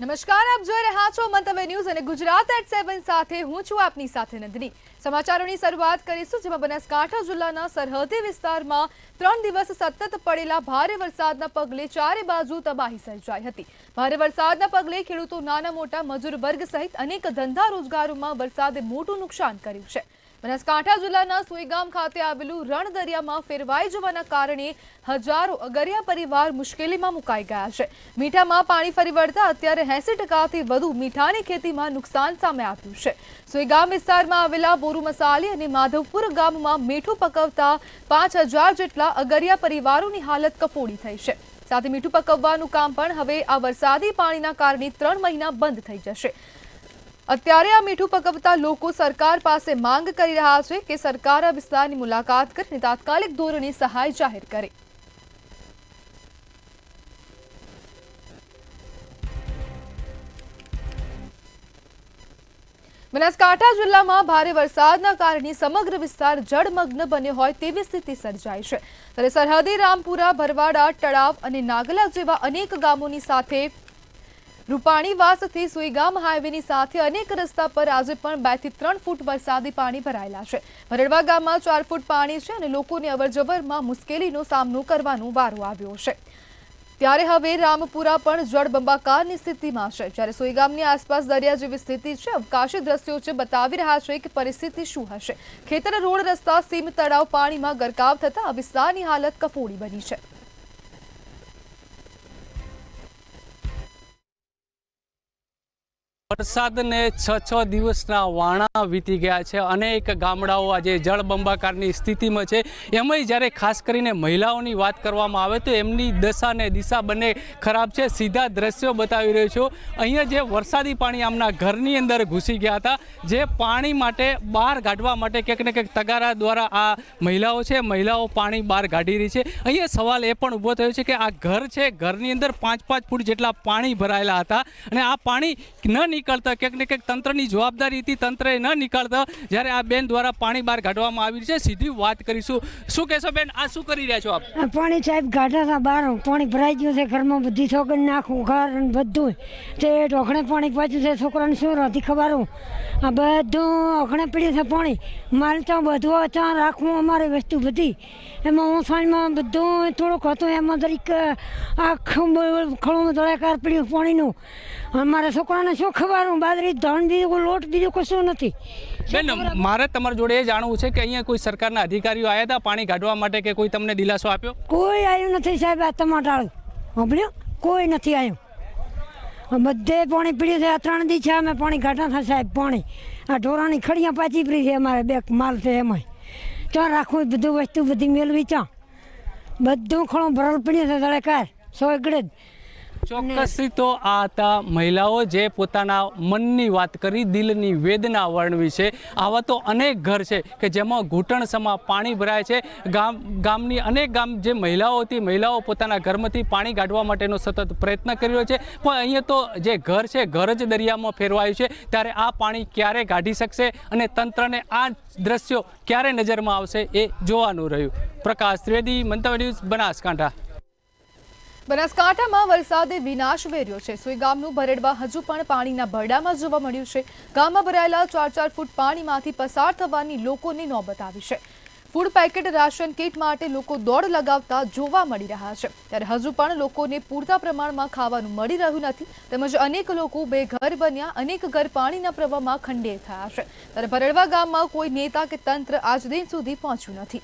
નમસ્કાર, આપ જોઈ રહ્યા છો મંતવ્ય ન્યૂઝ અને ગુજરાત એટ 7 સાથે હું છું આપની સાથે નંદની। સમાચારોની શરૂઆત કરીશું, જેમાં બનાસકાંઠા જિલ્લાના સરહદી વિસ્તારમાં 3 દિવસ સતત પડેલા ભારે વરસાદના પગલે ચારે બાજુ તબાહી સર્જાઈ હતી। ભારે વરસાદના પગલે ખેડૂતો, નાના મોટા મજૂર વર્ગ સહિત અનેક ધંધા રોજગારોમાં વરસાદે મોટું નુકસાન કર્યું છે। બનાસકાંઠા જિલ્લાના સુઈગામ ખાતે આવેલું રણ દરિયામાં ફેરવાઈ જવાના કારણે હજારો અગરિયા પરિવાર મુશ્કેલીમાં મુકાઈ ગયા છે। મીઠામાં પાણી ફરી વળતા અત્યારે 80%થી વધુ મીઠાની ખેતીમાં નુકસાન સામે આવ્યું છે। સુઈગામ વિસ્તારમાં આવેલા બોરુ મસાલી અને માધવપુર ગામમાં મીઠું પકવતા 5000 જેટલા અગરિયા પરિવારોની હાલત કફોડી થઈ છે। સાથે મીઠું પકવવાનું કામ પણ હવે આ વરસાદી પાણીના કારણે 3 મહિના બંધ થઈ જશે। અત્યારે આ મીઠું પકવતા લોકો સરકાર પાસે માંગ કરી રહ્યા છે કે સરકાર આ વિસ્તારની મુલાકાત કરીને તાત્કાલિક ધોરણે સહાય જાહેર કરે। બનાસકાંઠા જિલ્લામાં ભારે વરસાદના કારણે સમગ્ર વિસ્તાર જળમગ્ન બન્યો હોય તેવી સ્થિતિ સર્જાઈ છે। ત્યારે સરહદી રામપુરા, ભરવાડા, તળાવ અને નાગલા જેવા અનેક ગામોની સાથે રૂપાણીવાસથી સુઈગામ હાઈવેની સાથે અનેક રસ્તા પર આજે પણ 2 થી 3 ફૂટ વરસાદી પાણી ભરાયેલા છે। ભરડવા ગામમાં 4 ફૂટ પાણી છે અને લોકોને અવરજવરમાં મુશ્કેલીનો સામનો કરવાનો વારો આવ્યો છે। ત્યારે હવે રામપુરા પણ જળબંબાકારની સ્થિતિમાં છે, જ્યારે સુઈગામની આસપાસ દરિયા જેવી સ્થિતિ છે। અવકાશી દ્રશ્યો છે બતાવી રહ્યા છે કે પરિસ્થિતિ શું હશે। ખેતર, રોડ, રસ્તા, સીમ તળાવ પાણીમાં ગરકાવ થતા આ વિસ્તારની હાલત કફોડી બની છે। વરસાદને 6 દિવસના વાણા વીતી ગયા છે। અનેક ગામડાઓ આજે જળબંબાકારની સ્થિતિમાં છે। એમાંય જ્યારે ખાસ કરીને મહિલાઓની વાત કરવામાં આવે તો એમની દશા અને દિશા બંને ખરાબ છે। સીધા દ્રશ્યો બતાવી રહ્યો છું। અહીંયા જે વરસાદી પાણી આમના ઘરની અંદર ઘૂસી ગયા હતા, જે પાણી માટે બહાર કાઢવા માટે ક્યાંક ને ક્યાંક તગારા દ્વારા આ મહિલાઓ પાણી બહાર કાઢી રહી છે। અહીંયા સવાલ એ પણ ઊભો થયો છે કે આ ઘર છે, ઘરની અંદર 5-5 ફૂટ જેટલા પાણી ભરાયેલા હતા અને આ પાણી ન નીકળતા ક્યાંક ને ક્યાંક તંત્રની જવાબદારી હતી, તંત્રએ ન નીકળતા જ્યારે આ બેન દ્વારા પાણી બહાર કાઢવામાં આવી છે। સીધી વાત કરીશું। શું કહેશો બેન, આ શું કરી રહ્યા છો આપ? પાણી સાહેબ કાઢ્યા હતા બહાર, પાણી ભરાઈ ગયું છે ઘરમાં, બધી છોકરી નાખું ઘર અને બધું તે ઢોકણે પાણી પાછું છે। છોકરાને શું નથી ખબર, આ બધું ઓખણે પડ્યું છે પાણી। મારે તો બધું ત્યાં રાખવું અમારી વસ્તુ બધી, એમાં ઓસાણીમાં બધું થોડુંક હતું, એમાં દરેક આખું ખળું દળાકાર પડ્યું પાણીનું। અમારા છોકરાને શું ખબર, બાજરી ધાન બીજું લોટ બીજું કશું નથી। બેન, મારે તમારી જોડે એ જાણવું છે કે અહીંયા કોઈ સરકારના અધિકારીઓ આવ્યા હતા પાણી કાઢવા માટે કે કોઈ તમને દિલાસો આપ્યો? કોઈ આવ્યું નથી સાહેબ। આ ટમાટાળું સાંભળ્યું, કોઈ નથી આવ્યું। બધે પાણી પીડ્યું છે। આ 3 દી છે અમે પાણી કાઢ્યા હતા સાહેબ। પાણી આ ઢોરાની ખડિયા પાછી પડી છે, અમારે 2 માલ છે, એમાં ત્યાં રાખવું બધું વસ્તુ બધી મેળવી, ત્યાં બધું ખળું ભરેલ પડ્યું છે દળેકાર 100 એકડે જ। ચોક્કસથી તો આ હતા મહિલાઓ જે પોતાના મનની વાત કરી, દિલની વેદના વર્ણવી છે। આવા તો અનેક ઘર છે કે જેમાં ઘૂંટણસમાં પાણી ભરાય છે। ગામની અનેક જે મહિલાઓ હતી, મહિલાઓ પોતાના ઘરમાંથી પાણી કાઢવા માટેનો સતત પ્રયત્ન કરી રહ્યો છે, પણ અહીંયા તો જે ઘર છે, ઘર જ દરિયામાં ફેરવાયું છે। ત્યારે આ પાણી ક્યારે કાઢી શકશે અને તંત્રને આ દ્રશ્યો ક્યારે નજરમાં આવશે એ જોવાનું રહ્યું। પ્રકાશ ત્રિવેદી, મંતવ્ય ન્યૂઝ, બનાસકાંઠા। બનાસકાંઠામાં વરસાદે વિનાશ વેર્યો છે। સુઈગામનું ભરડવા હજુ પણ પાણીના ભરડામાં જોવા મળ્યું છે। ગામમાં ભરાયેલા 4-4 ફૂટ પાણીમાંથી પસાર થવાની લોકોની નોબત આવી છે। ફૂડ પેકેટ, રાશન કીટ માટે લોકો દોડ લગાવતા જોવા મળી રહ્યા છે। ત્યારે હજુ પણ લોકોને પૂરતા પ્રમાણમાં ખાવાનું મળી રહ્યું નથી, તેમજ અનેક લોકો બેઘર બન્યા, અનેક ઘર પાણીના પ્રવાહમાં ખંડેર થયા છે। ત્યારે ભરડવા ગામમાં કોઈ નેતા કે તંત્ર આજ દિન સુધી પહોંચ્યું નથી।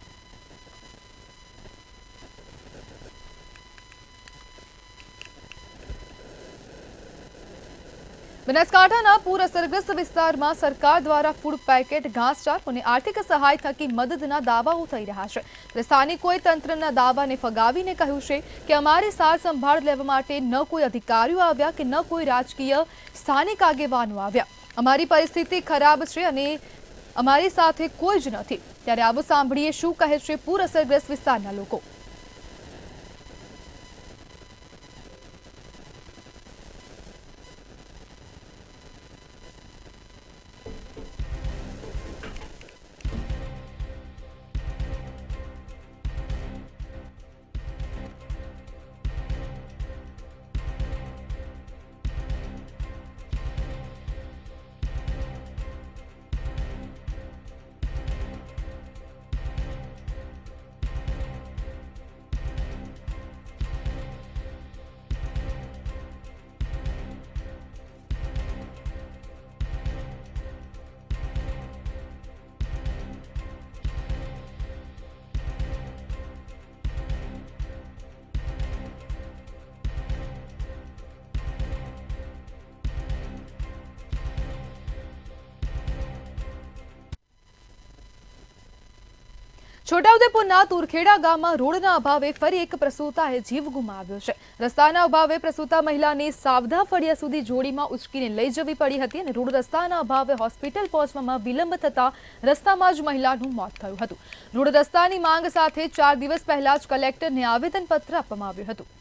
બનાસકાંઠાના પૂર અસરગ્રસ્ત વિસ્તારમાં સરકાર દ્વારા ફૂડ પેકેટ, ઘાસચારો અને આર્થિક સહાય થકી મદદના દાવાઓ થઈ રહ્યા છે। સ્થાનિકોએ તંત્રના દાવાને ફગાવીને કહ્યું છે કે અમારી સાર સંભાળ લેવા માટે ન કોઈ અધિકારીઓ આવ્યા કે ન કોઈ રાજકીય સ્થાનિક આગેવાનો આવ્યા। અમારી પરિસ્થિતિ ખરાબ છે અને અમારી સાથે કોઈ જ નથી। ત્યારે આવો સાંભળીએ શું કહે છે પૂર અસરગ્રસ્ત વિસ્તારના લોકો। છોટાઉદેપુરના તુરખેડા ગામમાં રોડના અભાવે ફરી એક પ્રસૂતાએ જીવ ગુમાવ્યો છે। રસ્તાના અભાવે પ્રસૂતા મહિલાને સાવધા ફળિયા સુધી જોડીમાં ઉચકીને લઈ જવી પડી હતી અને રોડ રસ્તાના અભાવે હોસ્પિટલ પહોંચવામાં વિલંબ થતા રસ્તામાં જ મહિલાનું મોત થયું હતું। રોડ રસ્તાની માંગ સાથે 4 દિવસ પહેલા જ કલેક્ટરને આવેદનપત્ર આપવામાં આવ્યું હતું।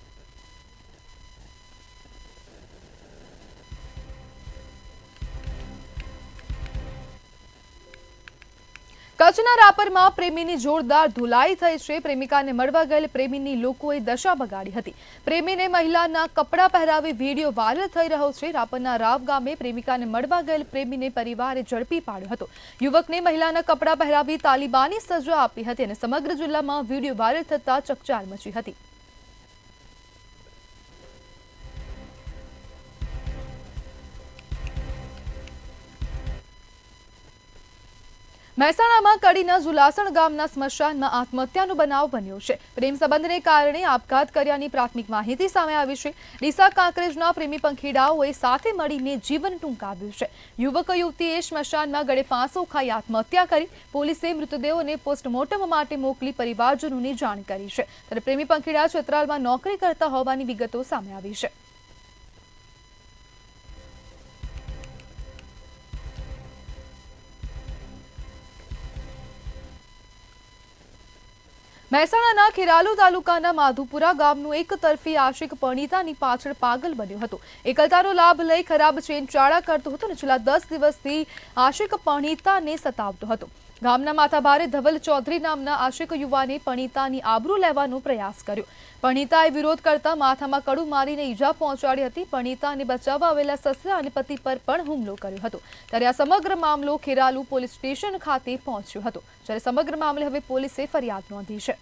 કચ્છના રાપરમાં પ્રેમીની જોરદાર ધુલાઈ થઈ છે। પ્રેમિકાને મળવા ગયેલ પ્રેમીની લોકોએ દશા બગાડી હતી। પ્રેમીને મહિલાના કપડાં પહેરાવી વિડીયો વાયરલ થઈ રહ્યો છે। રાપરના રાવ ગામે પ્રેમિકાને મળવા ગયેલ પ્રેમીને પરિવારે ઝડપી પાડ્યો હતો। યુવકને મહિલાના કપડાં પહેરાવી તાલિબાની સજા આપી હતી અને સમગ્ર જિલ્લામાં વિડીયો વાયરલ થતા ચકચાર મચી હતી। મહેસાણામાં કડીના ઝુલાસણ ગામના સ્મશાનમાં આત્મહત્યાનો બનાવ બન્યો છે। પ્રેમ સંબંધને કારણે આપઘાત કર્યાની પ્રાથમિક માહિતી સામે આવી છે। ડીસા કાંકરેજના પ્રેમી પંખીડાઓએ સાથે મળીને જીવન ટૂંકાવ્યું છે। યુવક યુવતીએ સ્મશાનમાં ગળે ફાંસો ખાઈ આત્મહત્યા કરી। પોલીસે મૃતદેહોને પોસ્ટમોર્ટમ માટે મોકલી પરિવારજનોને જાણ કરી છે। ત્યારે પ્રેમી પંખીડા ચિત્રાલમાં નોકરી કરતા હોવાની વિગતો સામે આવી છે। મહેસાણાના ખેરાલુ તાલુકાના માધુપુરા ગામનું એક તરફી આશિક પરણિતાની પાછળ પાગલ બન્યો હતો। એકલતાનો લાભ લઈ ખરાબ ચેન ચાળા કરતો હતો અને છેલ્લા 10 દિવસથી આશિક પરણિતાને સતાવતો હતો। ગામના માથાભારે ધવલ ચૌધરી નામના આશિક યુવાને પરણિતાની આબરૂ લેવાનો પ્રયાસ કર્યો। પરણિતાએ વિરોધ કરતા માથામાં કડું મારીને ઈજા પહોંચાડી હતી। પરણિતાને બચાવવા આવેલા સસરા અને પતિ પર પણ હુમલો કર્યો હતો। ત્યારે આ સમગ્ર મામલો ખેરાલુ પોલીસ સ્ટેશન ખાતે પહોંચ્યો હતો। જ્યારે સમગ્ર મામલે હવે પોલીસે ફરિયાદ નોંધી છે।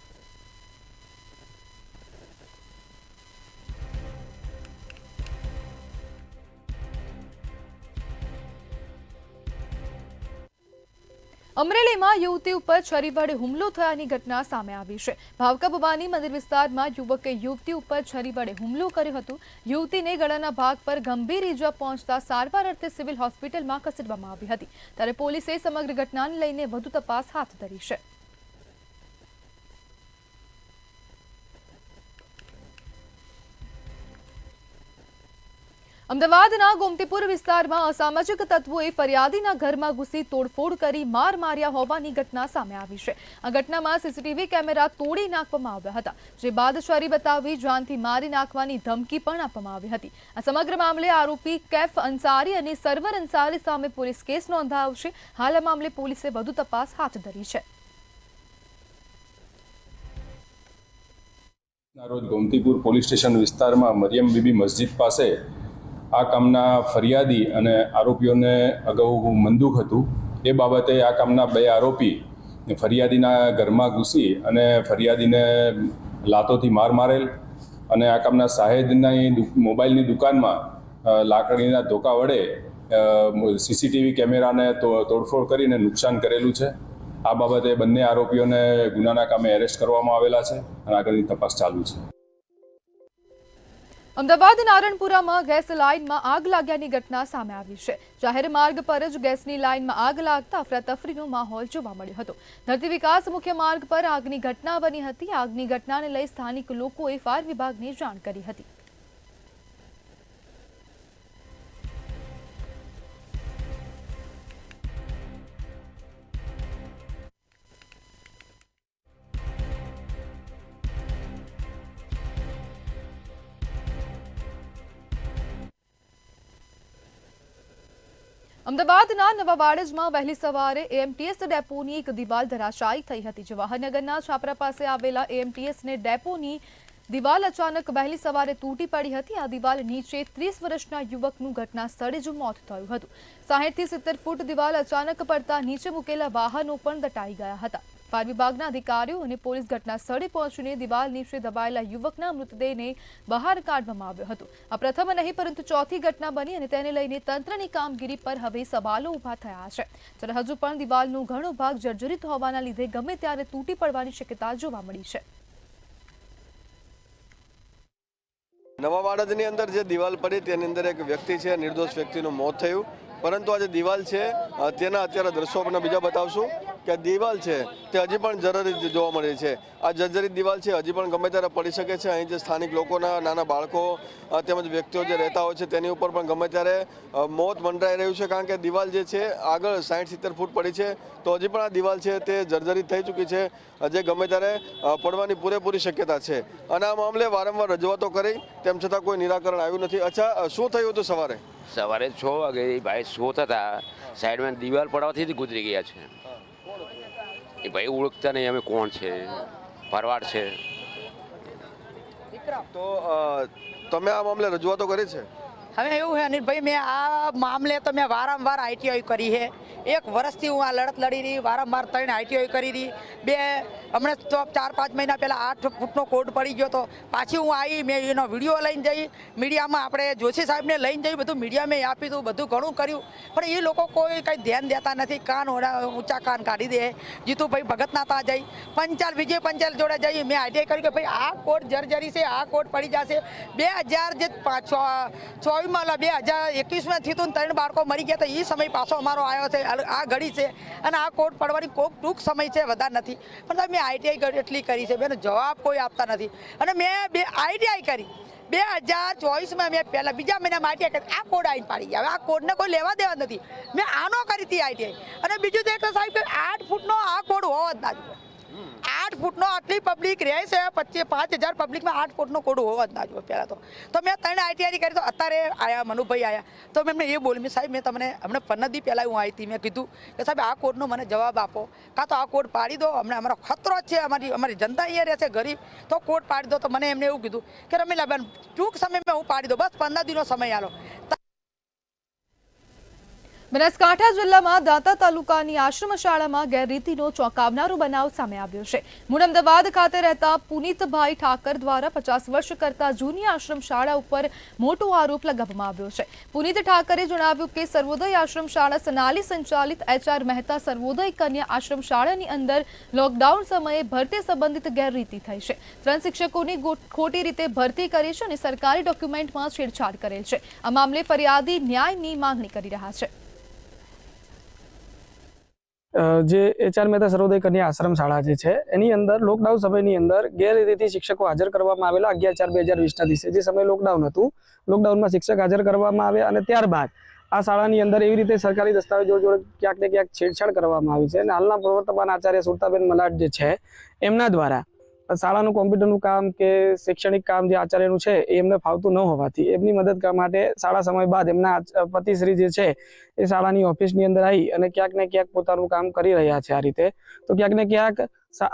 અમરેલીમાં યુવતી ઉપર છરી વડે હુમલો થયાની ઘટના સામે આવી છે। ભાવકા ભવાની મંદિર વિસ્તારમાં યુવકે યુવતી ઉપર છરી વડે હુમલો કર્યો હતો। યુવતીને ગળાના ભાગ પર ગંભીર ઈજા પહોંચતા સારવાર અર્થે સિવિલ હોસ્પિટલમાં ખસેડવામાં આવી હતી। ત્યારે પોલીસે સમગ્ર ઘટનાને લઈને વધુ તપાસ હાથ ધરી છે। અમદાવાદના ગોમતીપુર વિસ્તારમાં અસામાજિક તત્વોએ ફરિયાદીના ઘરમાં ઘૂસી તોડફોડ કરી માર માર્યા હોવાની ઘટના સામે આવી છે। આ ઘટનામાં સીસીટીવી કેમેરા તોડી નાખવામાં આવ્યા હતા, જે બાદ છરી બતાવી જાનથી મારી નાખવાની ધમકી પણ આપવામાં આવી હતી। આ સમગ્ર મામલે આરોપી કેફ અંસારી અને સરવર અંસારી સામે પોલીસ કેસ નોંધાયો છે। હાલ આ મામલે પોલીસે વધુ તપાસ હાથ ધરી છે। રોજ ગોમતીપુર પોલીસ સ્ટેશન વિસ્તારમાં મરિયમ બીબી મસ્જિદ પાસે આ કામના ફરિયાદી અને આરોપીઓને અગાઉ મંદુક હતું। એ બાબતે આ કામના 2 આરોપી ફરિયાદીના ઘરમાં ઘૂસી અને ફરિયાદીને લાતોથી માર મારેલ અને આ કામના શાહેદની મોબાઈલની દુકાનમાં લાકડીના ધોકા વડે સીસીટીવી કેમેરાને તોડફોડ કરીને નુકસાન કરેલું છે। આ બાબતે બંને આરોપીઓને ગુનાના કામે એરેસ્ટ કરવામાં આવેલા છે અને આગળની તપાસ ચાલુ છે। અમદાવાદ નારણપુરામાં ગેસ લાઇનમાં આગ લાગ્યાની ઘટના સામે આવી છે। જાહેર માર્ગ પર જ ગેસની લાઇનમાં આગ લાગતા અફરાતફરીનો માહોલ જોવા મળ્યો હતો। ધરતી વિકાસ મુખ્ય માર્ગ પર આગની ઘટના બની હતી। આગની ઘટનાને લઈ સ્થાનિક લોકોએ ફાયર વિભાગને જાણ કરી હતી। અમદાવાદના નવા વાડજમાં વહેલી સવારે એએમટીએસ ડેપોની એક દિવાલ ધરાશાયી થઈ હતી। જવાહરનગરના છાપરા પાસે આવેલા એએમટીએસને ડેપોની દિવાલ અચાનક વહેલી સવારે તૂટી પડી હતી। આ દિવાલ નીચે 30 વર્ષના યુવકનું ઘટના સ્થળે જ મોત થયું હતું। 60 થી 70 ફૂટ દિવાલ અચાનક પડતા નીચે મૂકેલા વાહનો પણ દટાઈ ગયા હતા। ફાયર વિભાગના અધિકારીઓ અને પોલીસ ઘટના સ્થળે પહોંચીને દિવાલ નીચે દબાયેલા યુવકના મૃતદેહને બહાર કાઢવામાં આવ્યો હતો। આ પ્રથમ નહીં પરંતુ ચોથી ઘટના બની અને તેને લઈને તંત્રની કામગીરી પર હવે સવાલો ઊભા થયા છે। જ્યારે હજુ પણ દિવાલનો ઘણો ભાગ જર્જરિત હોવાના લીધે ગમે ત્યારે તૂટી પડવાની શક્યતા જોવા મળી છે। નવા વાડજની અંદર જે દિવાલ પડી તેની અંદર એક વ્યક્તિ છે, નિર્દોષ વ્યક્તિનું મોત થયું, પરંતુ આ જે દિવાલ છે તેના અત્યારે દ્રશ્યો આપણે બીજા બતાવશું। કે દિવાલ છે તે હજી પણ જર્જરિત જોવા મળે છે. આ જર્જરિત દિવાલ છે હજી પણ ગમે ત્યારે પડી શકે છે. અહીં જે સ્થાનિક લોકોના નાના બાળકો તેમજ વ્યક્તિઓ જે રહેતા હોય છે તેની ઉપર પણ ગમે ત્યારે મોત મંડરાઈ રહ્યું છે, કારણ કે દિવાલ જે છે આગળ 60-70 ફૂટ પડી છે તો હજી પણ આ દિવાલ છે તે જર્જરિત થઈ ચૂકી છે, જે ગમે ત્યારે પડવાની પૂરેપૂરી શક્યતા છે. અને આ મામલે વારંવાર રજૂઆતો કરી તેમ છતાં કોઈ નિરાકરણ આવ્યું નથી. અચ્છા, શું થયું હતું સવારે? સવારે 6 વાગે ભાઈ શો થતા સાઈડમાં દિવાલ પડવાથી જ ગુજરી ગયા છે. એ ભાઈ ઓળખતા નહીં અમે કોણ છે, ભરવાડ છે. તો તમે આ મામલે રજૂઆતો કરી છે? હવે એવું છે અનિલભાઈ, મેં આ મામલે તો મેં વારંવાર આઈટીઆઈ કરી છે. 1 વર્ષથી હું આ લડત લડી રહી, વારંવાર 3 આઈટીઆઈ કરી રહી. 2 હમણાં તો 4-5 મહિના પહેલાં 8 ફૂટનો કોડ પડી ગયો હતો. પાછી હું આવી, મેં એનો વિડીયો લઈને જઈ, મીડિયામાં આપણે જોશી સાહેબને લઈને જઈ, બધું મીડિયામાં આપી હતું, બધું ઘણું કર્યું, પણ એ લોકો કોઈ કંઈ ધ્યાન દેતા નથી. કાન ઊંચા કાન કાઢી દે. જીતુભાઈ ભગતના તા જઈ, પંચાલ વિજય પંચાલ જોડે જઈ મેં આઈટીઆઈ કર્યું કે ભાઈ આ કોડ જર્જરી છે, આ કોડ પડી જશે. 2024માં 2021માં થયું હતું, 3 બાળકો મરી ગયા. તો એ સમય પાછો અમારો આવ્યો છે, આ ઘડી છે, અને આ કોડ પડવાની કોઈક ટૂંક સમય છે, વધારે નથી. પણ મેં આઈટીઆઈ એટલી કરી છે, બેનો જવાબ કોઈ આપતા નથી. અને મેં આઈટીઆઈ કરી 2024માં, મેં પહેલાં બીજા મહિનામાં આઈટીઆઈ કરી. આ કોડ આવીને પાડી ગયા. હવે આ કોડને કોઈ લેવા દેવા નથી. મેં આનો કરી હતી આઈટીઆઈ. અને બીજું તો એટલે સાહેબ કે 8 ફૂટનો આ કોડ હોવો જ ના જોઈએ. 8 ફૂટનો આટલી પબ્લિક રહે છે, 5,000 પબ્લિકમાં 8 ફૂટનો કોડ હોવો જ ના જોઈએ પહેલાં તો મેં 3 આઈટીઆઈ કરી. તો અત્યારે આયા મનુભાઈ આવ્યા તો મેં એમને એ બોલ્યું, સાહેબ મેં તમને હમણાં 15 દી પહેલાં હું આવી હતી, મેં કીધું કે સાહેબ આ કોડનો મને જવાબ આપો, કાં તો આ કોડ પાડી દો. હમણાં અમારો ખતરો જ છે, અમારી જનતા અહીંયા રહે છે ગરીબ, તો કોડ પાડી દો. તો મને એમને એવું કીધું કે રમીલાબેન ટૂંક સમયમાં હું પાડી દો, બસ 15 દીનો સમય આલો. બનાસકાંઠા જિલ્લામાં દાંતા તાલુકાની આશ્રમ શાળામાં ગેરરીતિનો ચોંકાવનારો બનાવ સામે આવ્યો છે. મૂળ અમદાવાદ ખાતે રહેતા પુનિતભાઈ ઠાકર દ્વારા 50 વર્ષ કરતા જૂની આશ્રમ શાળા ઉપર મોટો આરોપ લગાવવામાં આવ્યો છે. પુનિત ઠાકરે જણાવ્યું કે સર્વોદય આશ્રમ શાળા સનાલી સંચાલિત HR મહેતા સર્વોદય કન્યા આશ્રમ શાળાની અંદર લોકડાઉન સમયે ભરતી સંબંધિત ગેરરીતિ થઈ છે. 3 શિક્ષકોની ખોટી રીતે ભરતી કરી છે અને સરકારી ડોક્યુમેન્ટમાં છેડછાડ કરેલ છે. આ મામલે ફરિયાદી ન્યાયની માંગણી કરી રહ્યા છે. જે HR મહેતા સર્વોદય કન્યા આશ્રમ શાળા જે છે એની અંદર લોકડાઉન સમયની અંદર ગેરરીતિથી શિક્ષકો હાજર કરવામાં આવેલા 11/4/2020ના દિવસે, જે સમયે લોકડાઉન હતું. લોકડાઉનમાં શિક્ષક હાજર કરવામાં આવ્યા અને ત્યારબાદ આ શાળાની અંદર એવી રીતે સરકારી દસ્તાવેજો જોડે ક્યાંક ને ક્યાંક છેડછાડ કરવામાં આવી છે. અને હાલના પ્રવર્તમાન આચાર્ય સુરતાબેન મલાટ જે છે એમના દ્વારા શાળાનું કોમ્પ્યુટરનું કામ કે શૈક્ષણિક કામ જે આચાર્યનું છે એ એમને ફાવતું ન હોવાથી એમની મદદ માટે શાળા સમય બાદ એમના પતિશ્રી જે છે એ શાળાની ઓફિસની અંદર આવી અને ક્યાંક ને ક્યાંક પોતાનું કામ કરી રહ્યા છે. આ રીતે તો ક્યાંક ને ક્યાંક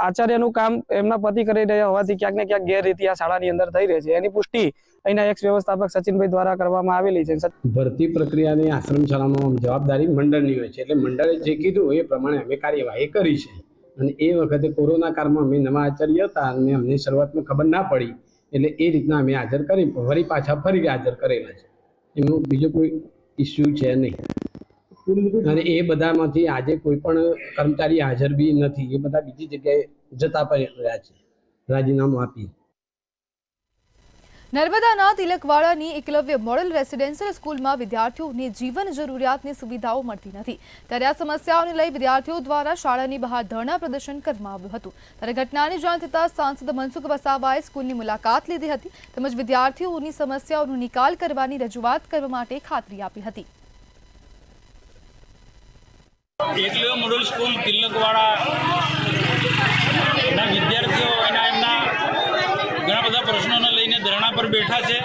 આચાર્યનું કામ એમના પતિ કરી રહ્યા હોવાથી ક્યાંક ને ક્યાંક ગેરરીતિ આ શાળાની અંદર થઈ રહી છે. એની પુષ્ટિ અહીંના એક્સ વ્યવસ્થાપક સચિનભાઈ દ્વારા કરવામાં આવેલી છે. ભરતી પ્રક્રિયાની આશ્રમ શાળામાં જવાબદારી મંડળની હોય છે, એટલે મંડળે જે કીધું એ પ્રમાણે અમે કાર્યવાહી કરી છે. અને એ વખતે કોરોના કાળમાં અમે નવા આચાર્ય હતા અને અમને શરૂઆતમાં ખબર ના પડી, એટલે એ રીતના અમે હાજર કરી ફરી પાછા હાજર કરેલા છે. એનું બીજો કોઈ ઇસ્યુ છે નહીં. અને એ બધામાંથી આજે કોઈ પણ કર્મચારી હાજર બી નથી. એ બધા બીજી જગ્યાએ જતા રહ્યા છે રાજીનામું આપી. નર્મદાના તિલકવાડાની એકલવ્ય મોડલ રેસિડેન્શિયલ સ્કૂલમાં વિદ્યાર્થીઓને જીવન જરૂરિયાતની સુવિધાઓ મળતી નથી. ત્યારે આ સમસ્યાઓને લઈ વિદ્યાર્થીઓ દ્વારા શાળાની બહાર ધરણા પ્રદર્શન કરવામાં આવ્યું હતું. ત્યારે ઘટનાની જાણ થતાં સાંસદ મનસુખ વસાવાએ સ્કૂલની મુલાકાત લીધી હતી તેમજ વિદ્યાર્થીઓની સમસ્યાઓનો નિકાલ કરવાની રજૂઆત કરવા માટે ખાતરી આપી હતી. એકલવ્ય મોડલ સ્કૂલ તિલકવાડાના વિદ્યાર્થીઓ એમના ઘણા બધા પ્રશ્નોને લઈને ધરણા પર બેઠા છે.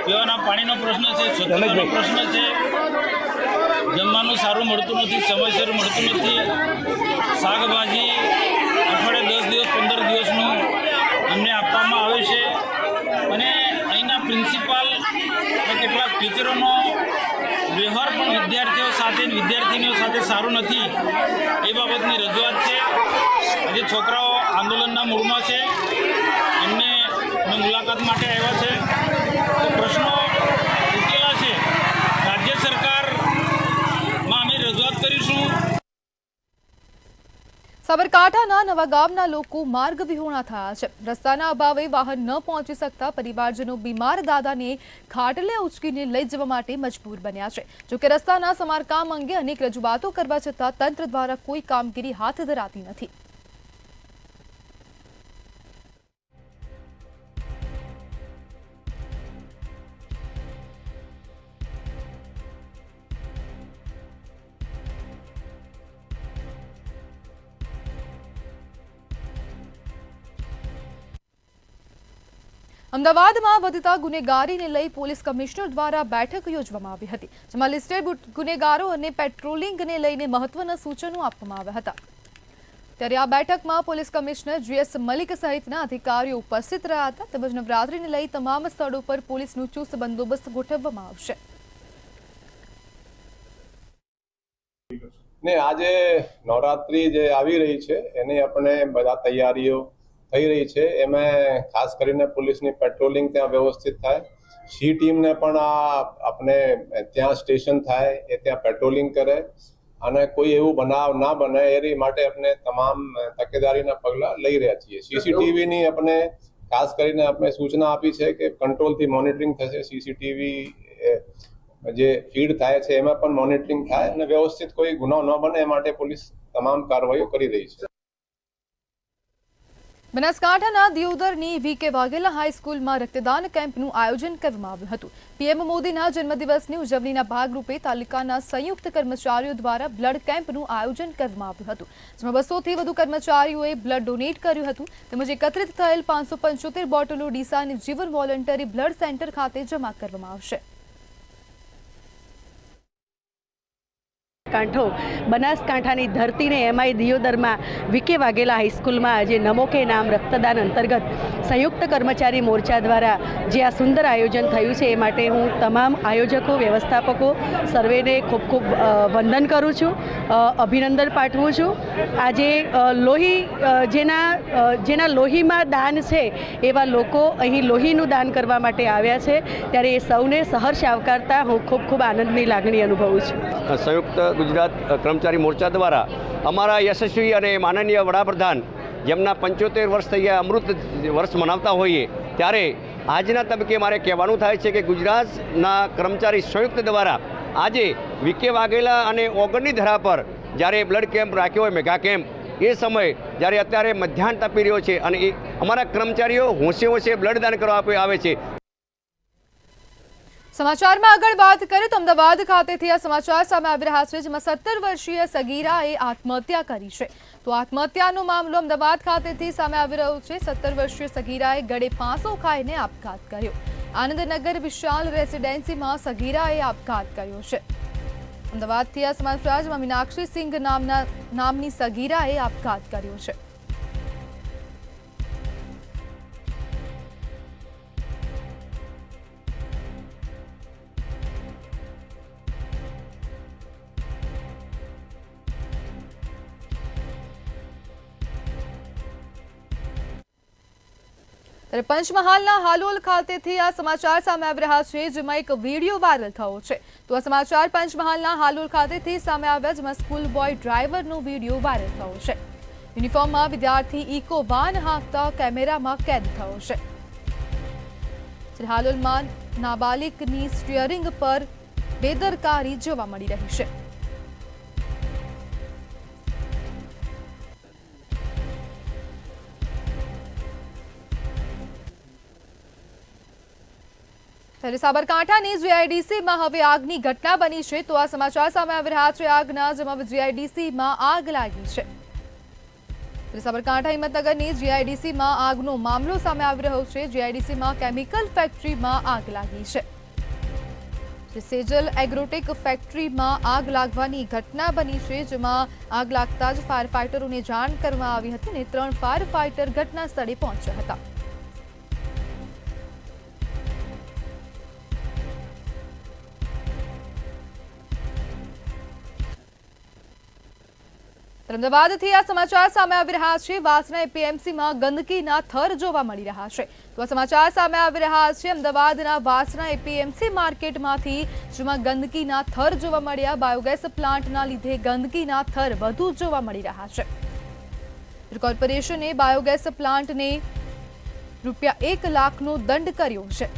પીવાના પાણીનો પ્રશ્ન છે, સ્વચ્છતાનો પ્રશ્ન છે, જમવાનું સારું મળતું નથી, સમયસર મળતું નથી, શાકભાજી અઠવાડિયે 10 દિવસ 15 દિવસનું અમને આપવામાં આવે છે. અને અહીંના પ્રિન્સિપાલ કેટલાક ટીચરોનો વ્યવહાર પણ વિદ્યાર્થીઓ સાથે વિદ્યાર્થીનીઓ સાથે સારું નથી. એ બાબતની રજૂઆત છે. આજે છોકરાઓ આંદોલનના મૂડમાં છે, એમને મુલાકાત માટે આવ્યા છે. તો પ્રશ્નો ઉકેલા છે. રાજ્ય સરકારમાં અમે રજૂઆત કરીશું. સાબરકાંઠાના નવા ગામના લોકો માર્ગ વિહોણા થયા છે. રસ્તાના અભાવે વાહન ન પહોંચી શકતા પરિવારજનો બીમાર દાદાને ખાટલે ઉચકીને લઈ જવા માટે મજબૂર બન્યા છે. જોકે રસ્તાના સમારકામ અંગે અનેક રજૂઆતો કરવા છતાં તંત્ર દ્વારા કોઈ કામગીરી હાથ ધરાતી નથી. અમદાવાદમાં વધતા ગુનેગારીને લઈ પોલીસ કમિશનર દ્વારા બેઠક યોજવામાં આવી હતી, જેમાં લિસ્ટેડ ગુનેગારો અને પેટ્રોલિંગને લઈને મહત્વના સૂચનો આપવામાં આવ્યા હતા. ત્યારે આ બેઠકમાં પોલીસ કમિશનર GS મલિક સહિતના અધિકારીઓ ઉપસ્થિત રહ્યા હતા. તેમજ નવરાત્રીને લઈ તમામ સ્થળો પર પોલીસનું ચુસ્ત બંદોબસ્ત ગોઠવવામાં આવશે. આજે નવરાત્રી જે આવી રહી છે એની આપણે બધા તૈયારીઓ થઈ રહી છે. એમાં ખાસ કરીને પોલીસની પેટ્રોલિંગ ત્યાં વ્યવસ્થિત થાય, સી ટીમને પણ આપણે ત્યાં સ્ટેશન થાય, એ ત્યાં પેટ્રોલિંગ કરે અને કોઈ એવું બનાવ ના બને એ માટે આપણે તમામ તકેદારીના પગલાં લઈ રહ્યા છીએ. સીસીટીવીની આપણે ખાસ કરીને આપણે સૂચના આપી છે કે કંટ્રોલથી મોનિટરિંગ થશે. સીસીટીવી જે ફીડ થાય છે એમાં પણ મોનિટરિંગ થાય અને વ્યવસ્થિત કોઈ ગુનો ન બને એ માટે પોલીસ તમામ કાર્યવાહીઓ કરી રહી છે. બનાસકાંઠાના દિયોદરની VK વાઘેલા હાઈસ્કૂલમાં રક્તદાન કેમ્પનું આયોજન કરવામાં આવ્યું હતું. PM મોદીના જન્મદિવસની ઉજવણીના ભાગરૂપે તાલુકાના સંયુક્ત કર્મચારીઓ દ્વારા બ્લડ કેમ્પનું આયોજન કરવામાં આવ્યું હતું, જેમાં 200થી વધુ કર્મચારીઓએ બ્લડ ડોનેટ કર્યું હતું. તેમજ એકત્રિત થયેલ 575 બોટલો ડીસાની જીવન વોલન્ટરી બ્લડ સેન્ટર ખાતે જમા કરવામાં આવશે. કાંઠો બનાસકાંઠાની ધરતીને એમાંય દિયોદરમાં VK વાઘેલા હાઈસ્કૂલમાં આજે નમો કે નામ રક્તદાન અંતર્ગત સંયુક્ત કર્મચારી મોરચા દ્વારા જે આ સુંદર આયોજન થયું છે એ માટે હું તમામ આયોજકો, વ્યવસ્થાપકો સર્વેને ખૂબ ખૂબ વંદન કરું છું, અભિનંદન પાઠવું છું. આજે લોહી જેના લોહીમાં દાન છે એવા લોકો અહીં લોહીનું દાન કરવા માટે આવ્યા છે, ત્યારે એ સૌને સહર્ષ આવકારતા હું ખૂબ ખૂબ આનંદની લાગણી અનુભવું છું. સંયુક્ત ગુજરાત કર્મચારી મોરચા દ્વારા અમારા યશસ્વી અને માનનીય વડાપ્રધાન જેમના 75 વર્ષ થઈ ગયા અમૃત વર્ષ મનાવતા હોઈએ ત્યારે આજના તબક્કે મારે કહેવાનું થાય છે કે ગુજરાતના કર્મચારી સંયુક્ત દ્વારા આજે VK વાઘેલા અને ઓગણની ધરા પર જ્યારે બ્લડ કેમ્પ રાખ્યો હોય, મેગા કેમ્પ, એ સમયે જ્યારે અત્યારે મધ્યાહન તપી રહ્યો છે અને એ અમારા કર્મચારીઓ હોંશે હોંશે બ્લડ દાન કરવા આવે છે. સમાચારમાં આગળ વાત કરીએ તો અમદાવાદ ખાતેથી આ સમાચાર સામે આવી રહ્યા છે, જેમાં 17 વર્ષીય સગીરાએ આત્મહત્યા કરી છે. તો આત્મહત્યાનો મામલો અમદાવાદ ખાતેથી સામે આવી રહ્યો છે. 17 વર્ષીય સગીરાએ ગળે ફાંસો ખાઈને આપઘાત કર્યો. આનંદનગર વિશાલ રેસિડેન્સીમાં સગીરાએ આપઘાત કર્યો છે. અમદાવાદથી આ સમાચાર, જેમાં મીનાક્ષી સિંઘ નામની સગીરાએ આપઘાત કર્યો છે. ત્યારે પંચમહાલના હાલોલ ખાતેથી આ સમાચાર સામે આવી રહ્યા છે, જેમાં એક વિડીયો વાયરલ થયો છે. તો આ સમાચાર પંચમહાલના હાલોલ ખાતેથી સામે આવ્યા, જેમાં સ્કૂલ બોય ડ્રાઈવરનો વિડીયો વાયરલ થયો છે. યુનિફોર્મમાં વિદ્યાર્થી ઇકો વાન હાંકતા કેમેરામાં કેદ થયો છે. હાલોલમાં નાબાલિગની સ્ટીયરિંગ પર બેદરકારી જોવા મળી રહી છે. ત્યારે સાબરકાંઠાની GIDCમાં હવે આગની ઘટના બની છે. તો આ સમાચાર સામે આવી રહ્યા છે આગના, જેમાં GIDCમાં આગ લાગી છે. સાબરકાંઠા હિંમતનગરની GIDCમાં આગનો મામલો સામે આવી રહ્યો છે. GIDCમાં કેમિકલ ફેક્ટરીમાં આગ લાગી છે. સેજલ એગ્રોટેક ફેક્ટરીમાં આગ લાગવાની ઘટના બની છે, જેમાં આગ લાગતા જ ફાયર ફાઇટરોને જાણ કરવામાં આવી હતી અને 3 ફાયર ફાઇટર ઘટના સ્થળે પહોંચ્યા હતા. અમદાવાદથી આ સમાચાર સામે આવી રહ્યા છે. વાસણા APMCમાં ગંદકીના થર જોવા મળી રહ્યા છે. તો આ સમાચાર સામે આવી રહ્યા છે અમદાવાદના વાસણા APMC માર્કેટમાંથી, જેમાં ગંદકીના થર જોવા મળ્યા. બાયોગેસ પ્લાન્ટના લીધે ગંદકીના થર વધુ જોવા મળી રહ્યા છે. કોર્પોરેશને બાયોગેસ પ્લાન્ટને ₹1 લાખનો દંડ કર્યો છે.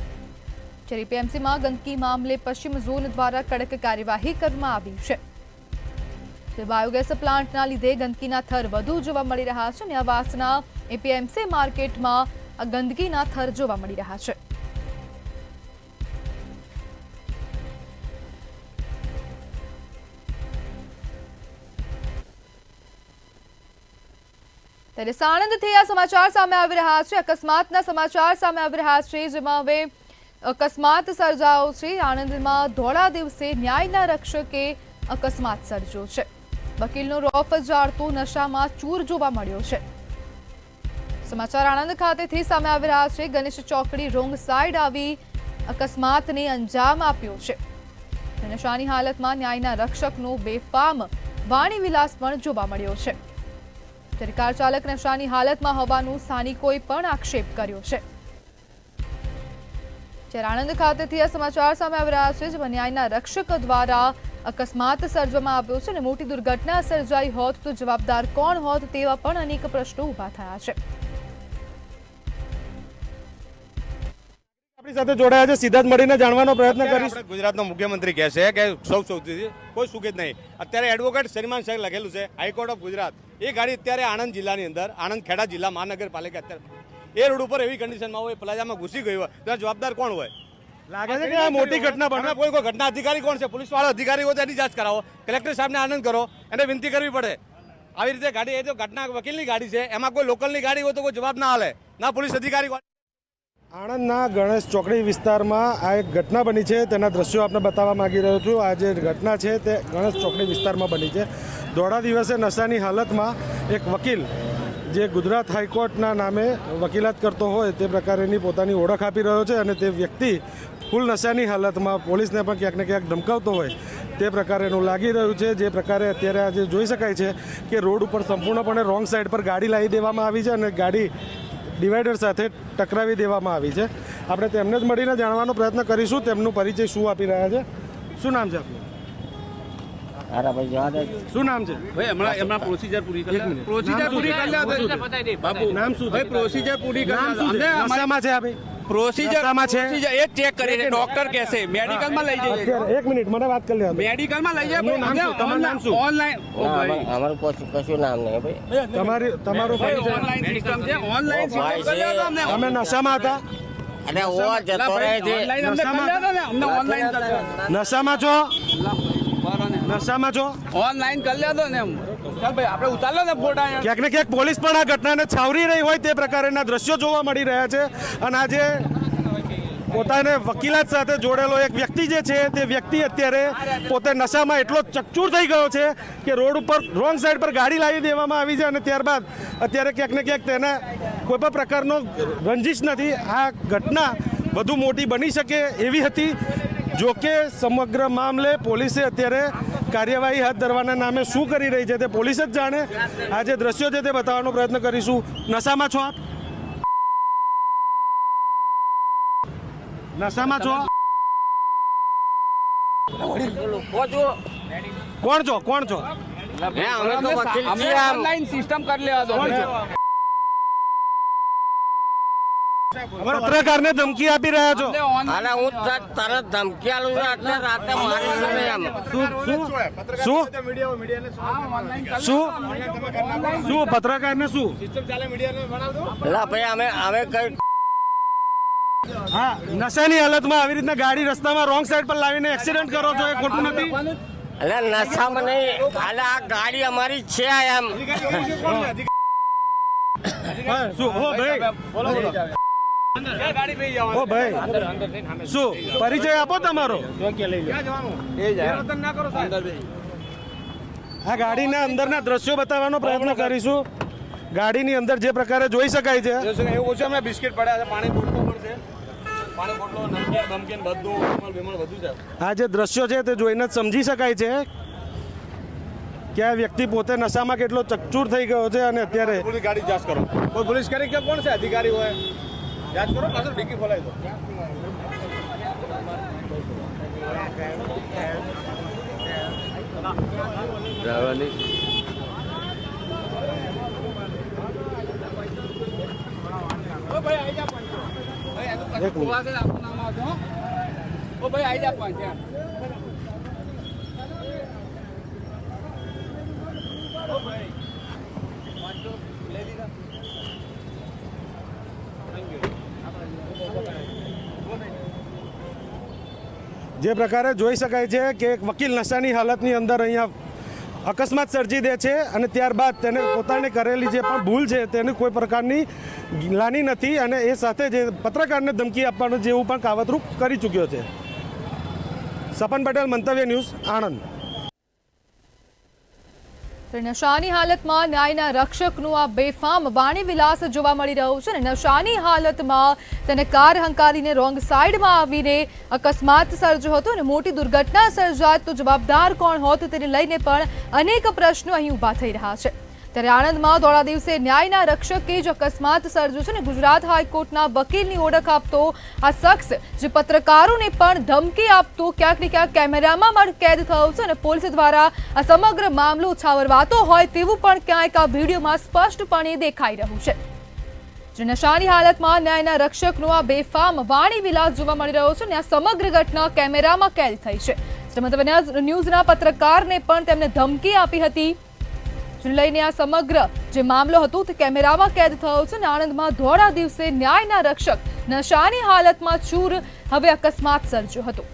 જ્યારે એપીએમસીમાં ગંદકી મામલે પશ્ચિમ ઝોન દ્વારા કડક કાર્યવાહી કરવામાં આવી છે. બાયોગેસ પ્લાન્ટના લીધે ગંદકીના થર વધુ જોવા મળી રહ્યા છે અને આવાસના એપીએમસી માર્કેટમાં ગંદકીના થર જોવા મળી રહ્યા છે. ત્યારે સાણંદથી આ સમાચાર સામે આવી રહ્યા છે. અકસ્માતના સમાચાર સામે આવી રહ્યા છે, જેમાં હવે અકસ્માત સર્જાયો છે. આણંદમાં ધોળા દિવસે ન્યાયના રક્ષકે અકસ્માત સર્જ્યો છે. વકીલનો રોફ જાળતો નશામાં ચૂર જોવા મળ્યો છે. સમાચાર આણંદ ખાતેથી સામે આવી રહ્યા છે. ગણેશ ચોકડી રોંગ સાઈડ આવી અકસ્માતને અંજામ આપ્યો છે. નશાની હાલતમાં ન્યાયના રક્ષકનો બેફામ વાણી વિલાસ પણ જોવા મળ્યો છે. ત્યારે કાર ચાલક નશાની હાલતમાં હોવાનું સ્થાનિકોએ પણ આક્ષેપ કર્યો છે. જ્યારે આણંદ ખાતેથી આ સમાચાર સામે આવી રહ્યા છે, જેમાં ન્યાયના રક્ષક દ્વારા અકસ્માત સર્જવામાં આવ્યો છે અને મોટી દુર્ઘટના સર્જાઈ હોત તો જવાબદાર કોણ હોત તેવા પણ અનેક પ્રશ્નો ઊભા થયા છે. આપણી સાથે જોડાયા છે, સીધા જ મળીને જાણવાનો પ્રયત્ન કરીશું. ગુજરાતનો મુખ્યમંત્રી કહે છે કે સૌથી કોઈ સુખિત નહીં. અત્યારે એડવોકેટ શ્રીમાન સાહેબ લખેલું છે હાઈકોર્ટ ઓફ ગુજરાત. એ ગાડી અત્યારે આણંદ જિલ્લાની અંદર, આણંદ ખેડા જિલ્લા મહાનગરપાલિકા અત્યારે એ રોડ ઉપર એવી કન્ડિશનમાં હોય, પ્લાઝામાં ઘૂસી ગઈ હોય, તો જવાબદાર કોણ હોય? લાગે છે કે આ મોટી ઘટના બને. કોઈ ઘટના અધિકારી કોણ છે? પોલીસ વાળા અધિકારી હોય તો એની જાંચ કરાવો, કલેક્ટર સાહેબને આનંદ કરો, એને વિનંતી કરવી પડે. આવી રીતે ગાડી એ તો ઘટના વકીલની ગાડી છે, એમાં કોઈ લોકલની ગાડી હોય તો કોઈ જવાબ ના હાલે, ના પોલીસ અધિકારી. આણંદના ગણેશ ચોકડી વિસ્તારમાં આ એક ઘટના બની છે, તેના દ્રશ્યો આપને બતાવવા માંગી રહ્યો છું. આ જે ઘટના છે તે ગણેશ ચોકડી વિસ્તારમાં બની છે. દોડા દિવસે નશાની હાલતમાં એક વકીલ જે ગુજરાત હાઈકોર્ટના નામે વકીલાત કરતો હોય તે પ્રકારેની પોતાની ઓળખ આપી રહ્યો છે અને તે વ્યક્તિ ફૂલ નશાની હાલતમાં પોલીસને પણ ક્યાંક ને ક્યાંક ધમકાવતો હોય તે પ્રકારેનું લાગી રહ્યું છે. જે પ્રકારે અત્યારે આજે જોઈ શકાય છે કે રોડ ઉપર સંપૂર્ણપણે રોંગ સાઈડ પર ગાડી લાવી દેવામાં આવી છે અને ગાડી ડિવાઈડર સાથે ટકરાવી દેવામાં આવી છે. આપણે તેમને જ મળીને જાણવાનો પ્રયત્ન કરીશું તેમનું પરિચય શું આપી રહ્યા છે. શું નામ છે આપનું? શું નામ છે ભાઈ? હમણાં પ્રોસીજર પૂરી કરી લે. પ્રોસીજર પૂરી કરી લે બાપુ. નામ શું છે? પ્રોસીજર પૂરી કરી લે. નશામાં છે આ ભાઈ? પ્રોસીજરમાં છે એ ચેક કરીને ડોક્ટર કહેશે મેડિકલમાં લઈ જઈએ. એક મિનિટ મને વાત કરી લે. મેડિકલમાં લઈ જાય. તમારું નામ શું? ઓનલાઈન અમારું કશું નામ નહીં ભાઈ. તમારું ઓનલાઈન સિસ્ટમ છે. ઓનલાઈન સિસ્ટમ કરી લો અમને. અમે નશામાં હતા અને ઓવા જતો રહે છે. નશામાં છો? નશામાં છો? ઓનલાઈન કરી લેતો ને ચાલ ભાઈ આપણે ઉતાર લો ને ફોટા. ક્યાંક ને ક્યાંક પોલીસ પણ આ ઘટનાને છાવરી રહી હોય તે પ્રકારના દ્રશ્યો જોવા મળી રહ્યા છે. અને આજે પોતાને વકીલાત સાથે જોડેલો એક વ્યક્તિ જે છે તે વ્યક્તિ અત્યારે પોતે નશામાં એટલો ચકચૂર થઈ ગયો છે કે રોડ ઉપર રોંગ સાઈડ પર ગાડી લાવી દેવામાં આવી છે અને ત્યારબાદ અત્યારે ક્યાંક ને ક્યાંક તેને કોઈ પણ પ્રકારનો રંજીશ નથી. આ ઘટના વધુ મોટી બની શકે એવી હતી. જોકે સમગ્ર મામલે પોલીસે અત્યારે કાર્યવાહી હાથ ધરવાના નામે શું કરી રહી છે તે પોલીસ જ જાણે. આ જે દ્રશ્યો છે તે બતાવવાનો પ્રયત્ન કરીશું. નશામાં છો આપ? નશામાં છો? કોણ છો? કોણ છો? ઓનલાઈન સિસ્ટમ કરી લેવા દો. પત્રકારને ધમકી આપી રહ્યા છો? હું તરત ધમકી આલું છું. અત્યારે રાતે મારી શું શું પત્રકારને શું ભાઈ અમે કઈ હા નશાની હાલતમાં આવી રીતના ગાડી રસ્તામાં રોંગ સાઈડ પર લાવીને એક્સિડન્ટ કરો છો એ ખોટું નથી? એટલે નશામાં નહીં, એટલે આ ગાડી અમારી છે એમ. શું હો ભાઈ? ઓ ભાઈ શું પરિચય આપો તમારો? આ ગાડીના અંદરના દ્રશ્યો બતાવવાનો પ્રયત્ન કરીશું. ગાડીની અંદર જે પ્રકારે જોઈ શકાય છે એવું છે. અમે બિસ્કિટ પડ્યા છે, પાણી બોટલો પણ છે, પાણી બોટલો નમકીન બધું છે. આ જે દ્રશ્યો છે તે જોઈને જ સમજી શકાય છે કે આ વ્યક્તિ પોતે નશામાં કેટલો ચકચૂર થઈ ગયો છે. અને અત્યારે ગાડી જાંચ કરો. કોઈ પોલીસ કરી કે કોણ છે અધિકારી હોય જાંચ કરો. પાછળ ડિક્કી ખોલાવી દો. એક મિનિટ. જે પ્રકારે જોઈ શકાય છે કે એક વકીલ નશાની હાલતની અંદર અહીંયા અકસ્માત સર્જી દે છે અને ત્યારબાદ તેને પોતાને કરેલી જે પણ ભૂલ છે તેની કોઈ પ્રકારની ગ્લાનિ નથી અને એ સાથે જે પત્રકારને ધમકી આપવાનું જેવું પણ કાવતરું કરી ચૂક્યો છે. સપન પટેલ, મંતવ્ય ન્યૂઝ, આણંદ. નશાની હાલતમાં ન્યાયના રક્ષકનું આ બેફામ વાણી વિલાસ જોવા મળી રહ્યું છે. નશાની હાલતમાં તેને કાર હંકારીને રોંગ સાઈડમાં આવીને અકસ્માત સર્જ્યો હતો અને મોટી દુર્ઘટના સર્જાત તો જવાબદાર કોણ હોત તેને લઈને પણ અનેક પ્રશ્નો અહીં ઊભા થઈ રહ્યા છે. ત્યારે આણંદમાં દોડા દિવસે ન્યાયના રક્ષકે જ અકસ્માત સર્જ્યો છે અને ગુજરાત હાઈકોર્ટના વકીલની ઓળખ આપતો આ શખ્સ જે પત્રકારોને પણ ધમકી આપતો ક્યાંક ને ક્યાંક કેમેરામાં પણ કેદ થયો છે અને પોલીસ દ્વારા આ સમગ્ર મામલો છાવરવાતો હોય તેવું પણ ક્યાંક આ વિડીયોમાં સ્પષ્ટપણે દેખાઈ રહ્યું છે. નશાની હાલતમાં ન્યાયના રક્ષકનો આ બેફામ વાણી વિલાસ જોવા મળી રહ્યો છે અને આ સમગ્ર ઘટના કેમેરામાં કેદ થઈ છે. મંતવ્ય ન્યૂઝના પત્રકારને પણ તેમને ધમકી આપી હતી જેને લઈને આ સમગ્ર જે મામલો હતો તે કેમેરામાં કેદ થયો છે અને આણંદમાં ધોળા દિવસે ન્યાયના રક્ષક નશાની હાલતમાં ચૂર હવે અકસ્માત સર્જ્યો હતો.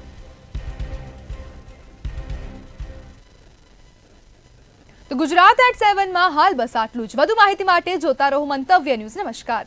તો ગુજરાત@7 માં હાલ બસ આટલું જ. વધુ માહિતી માટે જોતા રહો મંતવ્ય ન્યૂઝ. નમસ્કાર.